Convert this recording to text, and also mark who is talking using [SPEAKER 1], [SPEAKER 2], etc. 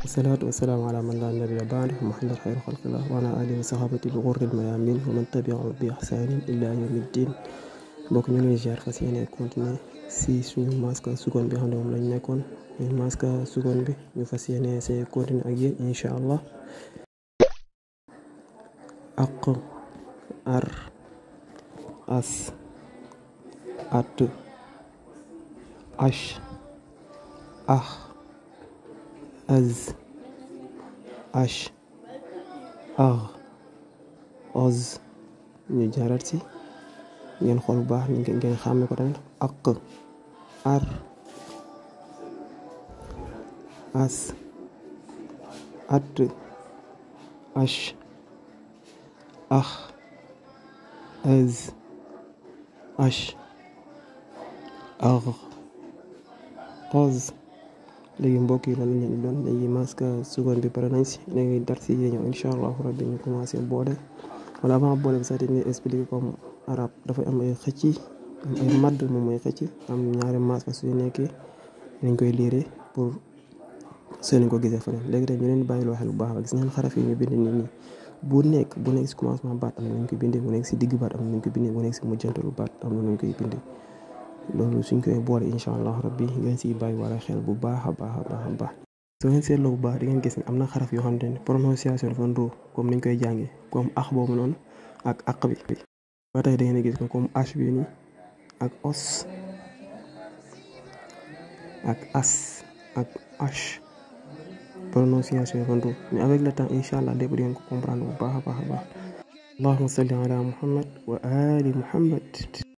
[SPEAKER 1] والصلاة والسلام على من لا نبي بعده محمد خير خلق الله وعلى آله وصحابته بغر الميامين ومن تبعهم بإحسان إلى يوم الدين. mbokk ñu ngi ziar fas yéene continuer si suñu masque seconde bi xam ne moom lañ nekkoon masque seconde bi ñu fas yéene see continuer ak yéen incha allah. aq ar as at ash ax az ash ar oz ñu jaarat si ngeen xool bu baax ngeen xàmme ko tamit aq ar as at ash ax az ash ar oz. léegi mbokk yi lan lañu doon léegi masque seconde bi pare nañ si léegi dar si yi ñëw incha allahu rabbi ñu commencé boole wala avant boole bi sax dañuy expliquer comme arab dafa am ay xëcc am ay madd moom mooy xëcc am ñaari masque suñu nekkee dañ koy liire pour seen ko gisee feneen léegi tamit ñu leen bàyyiloo xel bu baax gis ngeen xaraf yi ñu bind nii bu nekk si commencement baat am na ñu koy bindee bu nekk si digg baat am na ñu koy bindee bu nekk si mujjantalu baat am na ñu koy bindee loolu suñ koy boole incha allah rabbi ngeen siy bàyyi wala xel bu baax a baax. soo ngeen seetloo bu baax di ngeen gis ne am na xaraf yoo xamante ne prononciation dafa ndóo comme niñ koy jàngee comme ax boobu noonu ak aq bi. ba tey da ngeen gis ko comme h bi nii ak os ak as ak h prononciation dafa ndóo mais avec le temps incha allah lépp di ngeen ko comprendre bu baax a baax. allahumma salli ala muhammad wa ali muhammad.